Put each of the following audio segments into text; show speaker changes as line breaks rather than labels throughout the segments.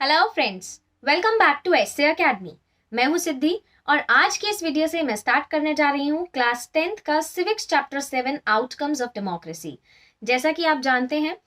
Hello friends, welcome back to SA academy. मैं हूं सिद्धि और आज की इस वीडियो से मैं स्टार्ट करने जा रही हूं क्लास 10th का civics chapter 7 outcomes of democracy. जैसा कि आप जानते हैं,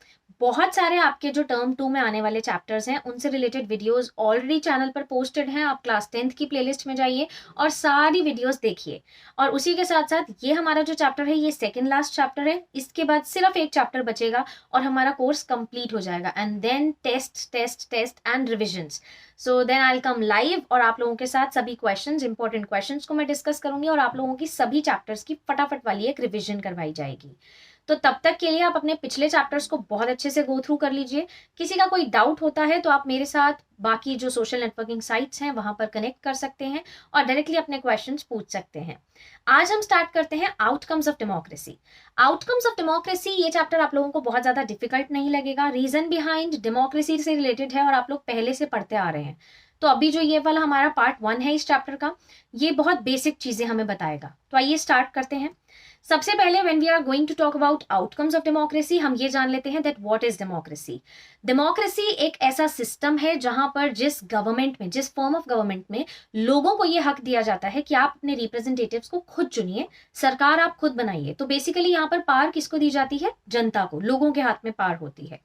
बहुत सारे आपके जो टर्म 2 में आने वाले चैप्टर्स हैं उनसे रिलेटेड वीडियोस ऑलरेडी चैनल पर पोस्टेड हैं। आप क्लास 10th की प्लेलिस्ट में जाइए और सारी वीडियोस देखिए। और उसी के साथ साथ ये हमारा जो चैप्टर है ये सेकेंड लास्ट चैप्टर है। इसके बाद सिर्फ एक चैप्टर बचेगा और हमारा कोर्स कंप्लीट हो जाएगा। And then test test test and revisions. So then I will come live और आप लोगों के साथ सभी क्वेश्चंस, इंपॉर्टेंट क्वेश्चंस को मैं डिस्कस करूंगी और आप लोगों की सभी चैप्टर्स की फटाफट वाली एक रिविजन करवाई जाएगी। तो तब तक के लिए आप अपने पिछले चैप्टर्स को बहुत अच्छे से गो थ्रू कर लीजिए। किसी का कोई डाउट होता है तो आप मेरे साथ बाकी जो सोशल नेटवर्किंग साइट्स हैं वहां पर कनेक्ट कर सकते हैं और डायरेक्टली अपने क्वेश्चंस पूछ सकते हैं। आज हम स्टार्ट करते हैं outcomes of democracy. Outcomes of democracy ये चैप्टर आप लोगों को बहुत ज्यादा डिफिकल्ट नहीं लगेगा। रीजन बिहाइंड डेमोक्रेसी से रिलेटेड है और आप लोग पहले से पढ़ते आ रहे हैं। तो अभी जो ये वाला हमारा पार्ट 1 है इस चैप्टर का, ये बहुत बेसिक चीजें हमें बताएगा। तो आइए स्टार्ट करते हैं। सबसे पहले when we are going to talk about outcomes of democracy, हम ये जान लेते हैं that what is democracy. Democracy एक ऐसा सिस्टम है जहां पर जिस गवर्नमेंट में, जिस फॉर्म ऑफ गवर्नमेंट में लोगों को ये हक दिया जाता है कि आप अपने रिप्रेजेंटेटिव्स को खुद चुनिए, सरकार आप खुद बनाइए। तो बेसिकली यहाँ पर पावर किसको दी जाती है? जनता को, लोगों के हाथ में पावर होती है।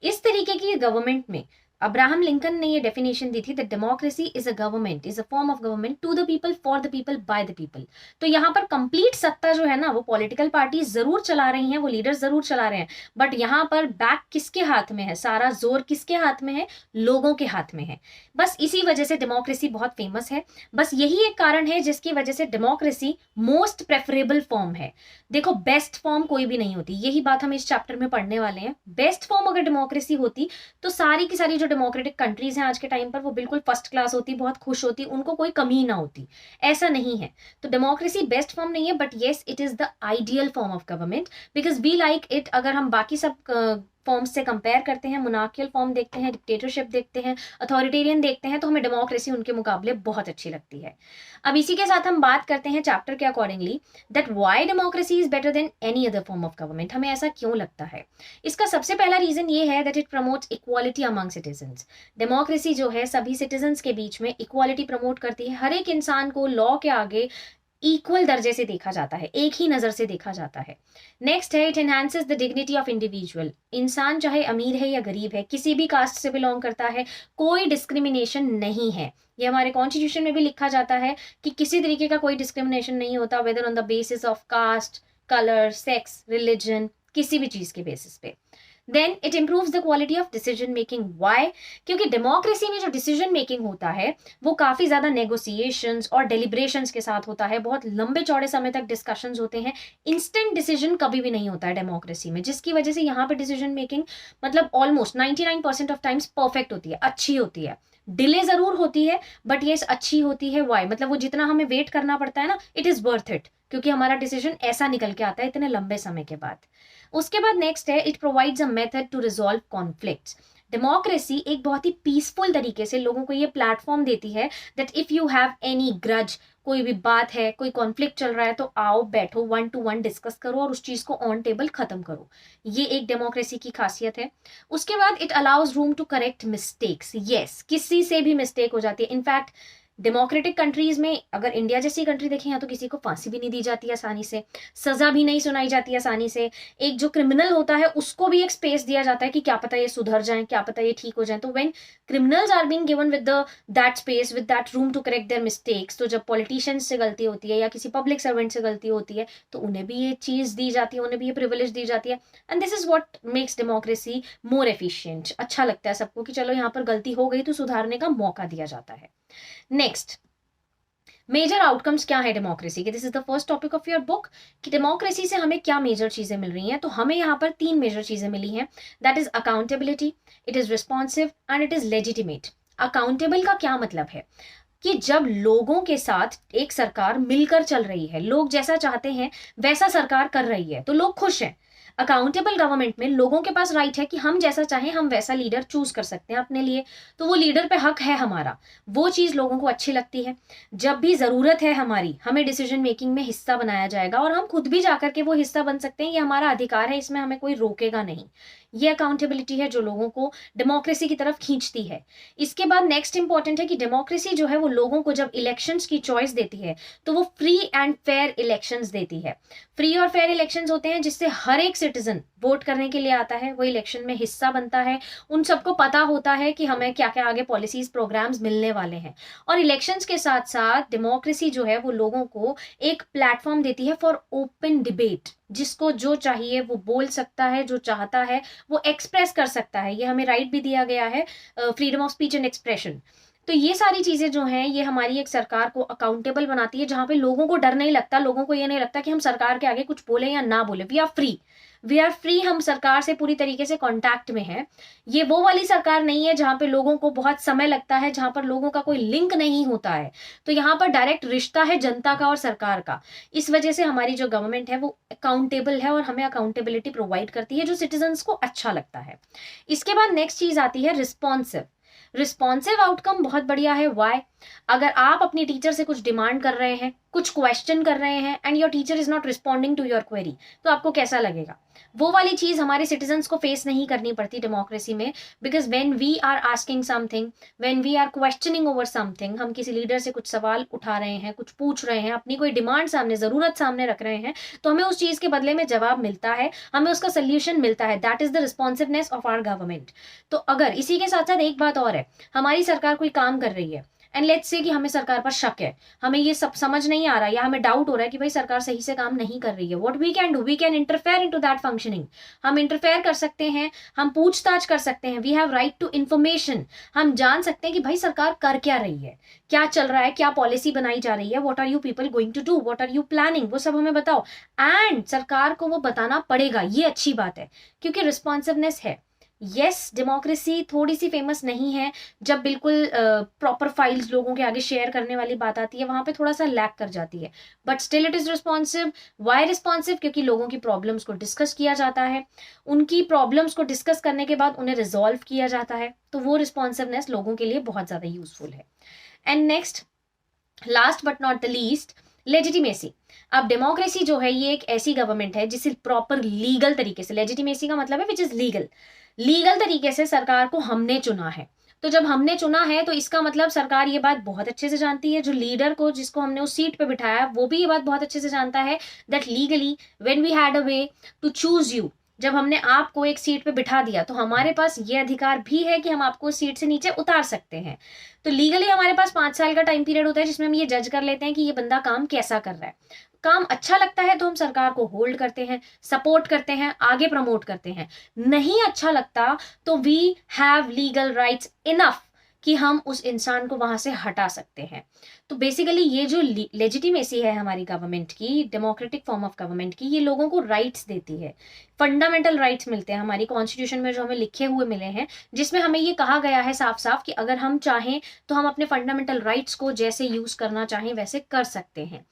इस तरीके की गवर्नमेंट में अब्राहम लिंकन ने ये डेफिनेशन दी थी that democracy is a government, is a form of government to the people, for the people, by the people. तो यहाँ पर कंप्लीट सत्ता जो है ना वो पॉलिटिकल पार्टी जरूर चला रही हैं, वो लीडर्स जरूर चला रहे हैं, बट यहाँ पर बैक किसके हाथ में है? सारा जोर किसके हाथ में है? लोगों के हाथ में है। बस इसी वजह से डेमोक्रेसी बहुत फेमस है। बस यही एक कारण है जिसकी वजह से डेमोक्रेसी मोस्ट प्रेफरेबल फॉर्म है। देखो, बेस्ट फॉर्म कोई भी नहीं होती, यही बात हम इस चैप्टर में पढ़ने वाले हैं। बेस्ट फॉर्म अगर डेमोक्रेसी होती तो सारी की सारी जो डेमोक्रेटिक कंट्रीज हैं आज के टाइम पर वो बिल्कुल फर्स्ट क्लास होती, बहुत खुश होती, उनको कोई कमी ना होती। ऐसा नहीं है। तो डेमोक्रेसी बेस्ट फॉर्म नहीं है, but yes it is the ideal form of government because we like it. अगर हम बाकी सब फॉर्म्स से कंपेयर करते हैं, मोनार्कियल फॉर्म देखते हैं, डिक्टेटरशिप देखते हैं, अथॉरिटेरियन देखते हैं, तो हमें डेमोक्रेसी उनके मुकाबले बहुत अच्छी लगती है। अब इसी के साथ हम बात करते हैं चैप्टर के accordingly that why democracy is better than any other form of government. हमें ऐसा क्यों लगता है? इसका सबसे पहला रीजन ये है that it promotes equality among citizens. Democracy जो है सभी सिटीजन्स के बीच में इक्वालिटी प्रमोट करती है। हर एक इंसान को लॉ के आगे इक्वल दर्जे से देखा जाता है, एक ही नजर से देखा जाता है। नेक्स्ट है, it enhances the dignity of individual. इंसान चाहे अमीर है या गरीब है, किसी भी कास्ट से बिलोंग करता है, कोई डिस्क्रिमिनेशन नहीं है। ये हमारे कॉन्स्टिट्यूशन में भी लिखा जाता है कि किसी तरीके का कोई डिस्क्रिमिनेशन नहीं होता, whether on the basis of caste, colour, sex, religion, किसी भी चीज के बेसिस पे। Then it improves the quality of decision making. Why? क्योंकि डेमोक्रेसी में जो डिसीजन मेकिंग होता है वो काफी ज्यादा नेगोशिएशंस और डेलिब्रेशंस के साथ होता है, बहुत लंबे चौड़े समय तक डिस्कशंस होते हैं। इंस्टेंट डिसीजन कभी भी नहीं होता है डेमोक्रेसी में, जिसकी वजह से यहाँ पे डिसीजन मेकिंग मतलब ऑलमोस्ट 99% ऑफ टाइम्स परफेक्ट होती है, अच्छी होती है। डिले जरूर होती है बट ये अच्छी होती है। वाई? मतलब वो जितना हमें वेट करना पड़ता है ना, इट इज वर्थ इट, क्योंकि हमारा डिसीजन ऐसा निकल के आता है इतने लंबे समय के बाद। उसके बाद नेक्स्ट है, it provides a method to resolve conflicts. Democracy एक बहुत ही पीसफुल तरीके से लोगों को ये प्लेटफॉर्म देती है that if you have any grudge, कोई भी बात है, कोई कॉन्फ्लिक्ट चल रहा है, तो आओ बैठो, 1 to 1 डिस्कस करो और उस चीज को ऑन टेबल खत्म करो। ये एक डेमोक्रेसी की खासियत है। उसके बाद it allows room to correct mistakes. Yes, किसी से भी मिस्टेक हो जाती है। इनफैक्ट डेमोक्रेटिक कंट्रीज में अगर इंडिया जैसी कंट्री देखें, यहाँ तो किसी को फांसी भी नहीं दी जाती आसानी से, सजा भी नहीं सुनाई जाती आसानी से। एक जो क्रिमिनल होता है उसको भी एक स्पेस दिया जाता है कि क्या पता ये सुधर जाए, क्या पता ये ठीक हो जाए। तो when criminals are being given with that space, with that room to correct their mistakes, तो जब पॉलिटिशियंस से गलती होती है या किसी पब्लिक सर्वेंट से गलती होती है तो उन्हें भी ये चीज दी जाती है, उन्हें भी ये प्रिविलेज दी जाती है। And this is what makes democracy more efficient. अच्छा लगता है सबको कि चलो यहाँ पर गलती हो गई तो सुधारने का मौका दिया जाता है। नेक्स्ट, मेजर आउटकम्स क्या है डेमोक्रेसी के? This is the first topic of your book कि डेमोक्रेसी से हमें क्या मेजर चीजें मिल रही हैं। तो हमें यहाँ पर 3 मेजर चीजें मिली हैं। That is accountability, it is responsive and it is legitimate. Accountable का क्या मतलब है? कि जब लोगों के साथ एक सरकार मिलकर चल रही है, लोग जैसा चाहते हैं वैसा सरकार कर रही है, तो लोग खुश हैं। अकाउंटेबल गवर्नमेंट में लोगों के पास राइट है कि हम जैसा चाहें हम वैसा लीडर चूज कर सकते हैं अपने लिए, तो वो लीडर पे हक है हमारा, वो चीज लोगों को अच्छी लगती है। जब भी जरूरत है हमारी, हमें डिसीजन मेकिंग में हिस्सा बनाया जाएगा और हम खुद भी जाकर के वो हिस्सा बन सकते हैं, ये हमारा अधिकार है, इसमें हमें कोई रोकेगा नहीं। ये अकाउंटेबिलिटी है जो लोगों को डेमोक्रेसी की तरफ खींचती है। इसके बाद नेक्स्ट इंपॉर्टेंट है कि डेमोक्रेसी जो है वो लोगों को जब इलेक्शंस की चॉइस देती है तो वो फ्री एंड फेयर इलेक्शंस देती है। फ्री और फेयर इलेक्शंस होते हैं जिससे हर एक सिटीजन वोट करने के लिए आता है, वो इलेक्शन में हिस्सा बनता है, उन सबको पता होता है कि हमें क्या क्या आगे पॉलिसीज प्रोग्राम्स मिलने वाले हैं। और इलेक्शंस के साथ साथ डेमोक्रेसी जो है वो लोगों को एक प्लेटफॉर्म देती है फॉर ओपन डिबेट, जिसको जो चाहिए वो बोल सकता है, जो चाहता है वो एक्सप्रेस कर सकता है। ये हमें राइट भी दिया गया है, freedom of speech and expression. तो ये सारी चीजें जो हैं ये हमारी एक सरकार को अकाउंटेबल बनाती है, जहां पे लोगों को डर नहीं लगता, लोगों को ये नहीं लगता कि हम सरकार के आगे कुछ बोले या ना बोले। वी आर फ्री, हम सरकार से पूरी तरीके से कांटेक्ट में हैं। ये वो वाली सरकार नहीं है जहां पे लोगों को बहुत समय लगता है, जहां पर लोगों का कोई लिंक नहीं होता है। तो यहाँ पर डायरेक्ट रिश्ता है जनता का और सरकार का। इस वजह से हमारी जो गवर्नमेंट है वो अकाउंटेबल है और हमें अकाउंटेबिलिटी प्रोवाइड करती है, जो सिटीजन्स को अच्छा लगता है। इसके बाद नेक्स्ट चीज आती है रिस्पॉन्सिव आउटकम। बहुत बढ़िया है। वाई? अगर आप अपनी टीचर से कुछ डिमांड कर रहे हैं, कुछ क्वेश्चन कर रहे हैं and your teacher is not responding to your query, तो आपको कैसा लगेगा? वो वाली चीज हमारे सिटीजन्स को फेस नहीं करनी पड़ती डेमोक्रेसी में, because when we are asking something, when we are questioning over something, हम किसी लीडर से कुछ सवाल उठा रहे हैं, कुछ पूछ रहे हैं, अपनी कोई डिमांड सामने, जरूरत सामने रख रहे हैं, तो हमें उस चीज के बदले में जवाब मिलता है, हमें उसका सोल्यूशन मिलता है। That is the responsiveness of our government. तो अगर इसी के साथ साथ एक बात और है, हमारी सरकार कोई काम कर रही है एंड लेट्स से कि हमें सरकार पर शक है, हमें ये सब समझ नहीं आ रहा या हमें डाउट हो रहा है कि भाई सरकार सही से काम नहीं कर रही है, what we can do, we can interfere into that functioning. हम इंटरफेयर कर सकते हैं, हम पूछताछ कर सकते हैं, we have right to information. हम जान सकते हैं कि भाई सरकार कर क्या रही है, क्या चल रहा है, क्या पॉलिसी बनाई जा रही है, what are you people going to do, what are you planning, वो सब हमें बताओ। एंड सरकार को वो बताना पड़ेगा, ये अच्छी बात है क्योंकि रिस्पॉन्सिवनेस है। यस, डेमोक्रेसी थोड़ी सी फेमस नहीं है, जब बिल्कुल प्रॉपर फाइल्स लोगों के आगे शेयर करने वाली बात आती है वहां पे थोड़ा सा लैक कर जाती है, but still it is responsive. Why responsive? क्योंकि लोगों की प्रॉब्लम्स को डिस्कस किया जाता है, उनकी प्रॉब्लम्स को डिस्कस करने के बाद उन्हें रिजॉल्व किया जाता है, तो वो रिस्पॉन्सिवनेस लोगों के लिए बहुत ज्यादा यूजफुल है। And next, last but not the least, legitimacy. अब डेमोक्रेसी जो है ये एक ऐसी गवर्नमेंट है जिसे प्रॉपर लीगल तरीके से, लेजिटिमेसी का मतलब है विच इज लीगल तरीके से सरकार को हमने चुना है। तो जब हमने चुना है तो इसका मतलब सरकार ये बात बहुत अच्छे से जानती है, जो लीडर को, जिसको हमने उस सीट पे बिठाया, वो भी ये बात बहुत अच्छे से जानता है that legally when we had a way to choose you, जब हमने आपको एक सीट पे बिठा दिया तो हमारे पास ये अधिकार भी है कि हम आपको सीट से नीचे उतार सकते हैं। तो लीगली हमारे पास 5 साल का टाइम पीरियड होता है जिसमें हम ये जज कर लेते हैं कि ये बंदा काम कैसा कर रहा है। काम अच्छा लगता है तो हम सरकार को होल्ड करते हैं, सपोर्ट करते हैं, आगे प्रमोट करते हैं। नहीं अच्छा लगता तो we have legal rights enough कि हम उस इंसान को वहां से हटा सकते हैं। तो बेसिकली ये जो लेजिटिमेसी है हमारी गवर्नमेंट की, डेमोक्रेटिक फॉर्म ऑफ गवर्नमेंट की, ये लोगों को राइट्स देती है, फंडामेंटल राइट्स मिलते हैं हमारी कॉन्स्टिट्यूशन में जो हमें लिखे हुए मिले हैं, जिसमें हमें ये कहा गया है साफ साफ कि अगर हम चाहें तो हम अपने फंडामेंटल राइट्स को जैसे यूज करना चाहें वैसे कर सकते हैं।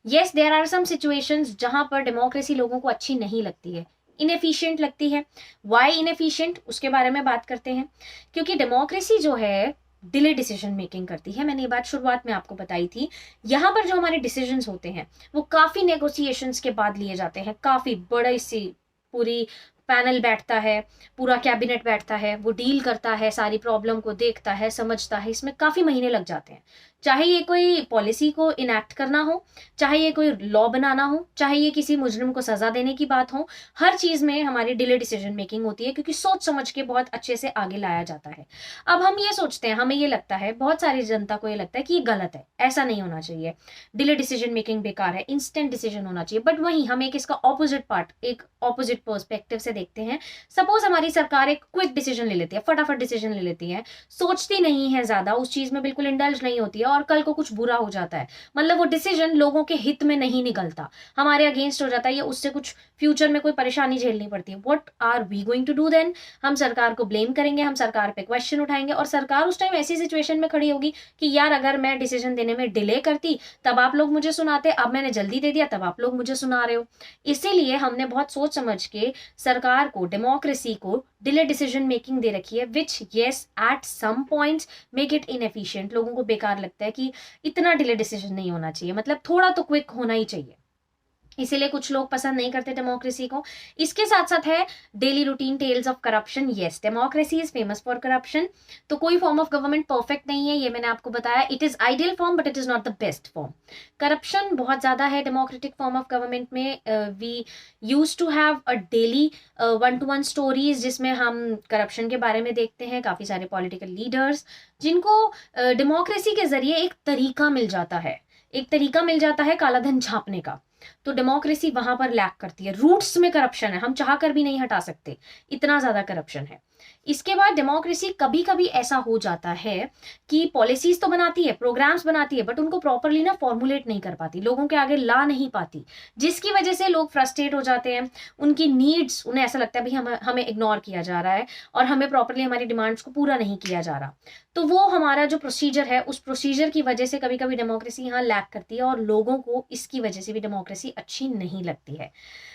Yes, there are some situations जहां पर डेमोक्रेसी लोगों को अच्छी नहीं लगती है, इनएफिशिएंट लगती है। वाई इनएफिशिएंट, उसके बारे में बात करते हैं। क्योंकि डेमोक्रेसी जो है डिले डिसीजन मेकिंग करती है, मैंने ये बात शुरुआत में आपको बताई थी। यहाँ पर जो हमारे डिसीजंस होते हैं वो काफी नेगोशिएशंस के बाद लिए जाते हैं, काफी बड़ी सी पूरी पैनल बैठता है, पूरा कैबिनेट बैठता है, वो डील करता है, सारी प्रॉब्लम को देखता है, समझता है, इसमें काफी महीने लग जाते हैं। चाहे ये कोई पॉलिसी को इनैक्ट करना हो, चाहे ये कोई लॉ बनाना हो, चाहे ये किसी मुजरिम को सजा देने की बात हो, हर चीज में हमारी डिले डिसीजन मेकिंग होती है क्योंकि सोच समझ के बहुत अच्छे से आगे लाया जाता है। अब हम ये सोचते हैं, हमें ये लगता है, बहुत सारी जनता को ये लगता है कि ये गलत है, ऐसा नहीं होना चाहिए, डिले डिसीजन मेकिंग बेकार है, इंस्टेंट डिसीजन होना चाहिए। बट वहीं हम एक इसका ऑपोजिट पार्ट, एक ऑपोजिट पर्सपेक्टिव से देखते हैं। सपोज हमारी सरकार एक क्विक डिसीजन ले लेती है, फटाफट डिसीजन ले लेती है, सोचती नहीं है ज्यादा, उस चीज में बिल्कुल इंडल्ज नहीं होती है और कल को कुछ बुरा हो जाता है, मतलब वो डिसीजन लोगों के हित में नहीं निकलता, हमारे अगेंस्ट हो जाता है, या उससे कुछ फ्यूचर में कोई परेशानी झेलनी पड़ती है। What are we going to do then? हम सरकार को ब्लेम करेंगे, हम सरकार पे क्वेश्चन उठाएंगे और सरकार उस टाइम ऐसी सिचुएशन में खड़ी होगी कि यार अगर मैं डिसीजन देने में डिले करती तब आप लोग मुझे सुनाते, अब मैंने जल्दी दे दिया तब आप लोग मुझे सुना रहे हो। इसीलिए हमने बहुत सोच समझ के सरकार को, डेमोक्रेसी को डिले डिसीजन मेकिंग दे रखी है, which yes at some points make it inefficient. लोगों को बेकार लगता है कि इतना डिले डिसीजन नहीं होना चाहिए, मतलब थोड़ा तो क्विक होना ही चाहिए। इसीलिए कुछ लोग पसंद नहीं करते डेमोक्रेसी को। इसके साथ साथ है daily routine tales of corruption. Yes, democracy is famous for corruption. तो कोई फॉर्म ऑफ गवर्नमेंट परफेक्ट नहीं है, ये मैंने आपको बताया। It is ideal form but it is not the best form. Corruption बहुत ज्यादा है डेमोक्रेटिक फॉर्म ऑफ गवर्नमेंट में। We use to have a daily 1-to-1 stories जिसमें हम करप्शन के बारे में देखते हैं। काफी सारे पॉलिटिकल लीडर्स जिनको डेमोक्रेसी के जरिए एक तरीका मिल जाता है, काला धन छापने का। तो डेमोक्रेसी वहां पर लैक करती है। रूट्स में करप्शन है, हम चाह कर भी नहीं हटा सकते, इतना ज्यादा करप्शन है। इसके बाद डेमोक्रेसी कभी कभी ऐसा हो जाता है कि पॉलिसीज तो बनाती है, प्रोग्राम्स बनाती है, बट उनको प्रॉपरली ना फॉर्मुलेट नहीं कर पाती, लोगों के आगे ला नहीं पाती, जिसकी वजह से लोग फ्रस्ट्रेट हो जाते हैं। उनकी नीड्स, उन्हें ऐसा लगता है भाई हमें इग्नोर किया जा रहा है और हमें प्रॉपरली हमारी डिमांड्स को पूरा नहीं किया जा रहा। तो वो हमारा जो प्रोसीजर है, उस प्रोसीजर की वजह से कभी कभी डेमोक्रेसी यहाँ लैक करती है और लोगों को इसकी वजह से भी डेमोक्रेसी अच्छी नहीं लगती है।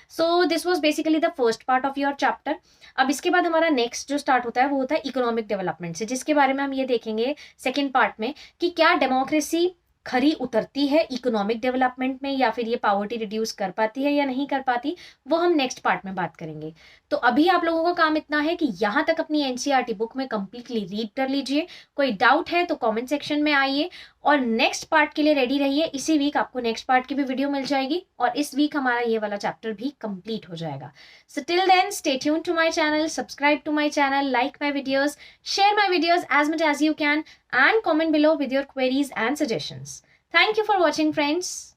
So this was basically the first part of your chapter. अब इसके बाद हमारा नेक्स्ट जो स्टार्ट होता है वो होता है इकोनॉमिक डेवलपमेंट से, जिसके बारे में हम ये देखेंगे सेकेंड पार्ट में कि क्या डेमोक्रेसी खरी उतरती है इकोनॉमिक डेवलपमेंट में, या फिर ये पॉवर्टी रिड्यूस कर पाती है या नहीं कर पाती, वो हम नेक्स्ट पार्ट में बात करेंगे। तो अभी आप लोगों का काम इतना है कि यहाँ तक अपनी एनसीईआरटी बुक में कंप्लीटली रीड कर लीजिए। कोई डाउट है तो कमेंट सेक्शन में आइए और नेक्स्ट पार्ट के लिए रेडी रहिए। इसी वीक आपको नेक्स्ट पार्ट की भी वीडियो मिल जाएगी और इस वीक हमारा ये वाला चैप्टर भी कंप्लीट हो जाएगा। So till then stay tuned to my channel, subscribe to my channel, like my videos, share my videos as much as you can, and comment below with your queries and suggestions. Thank you for watching, friends.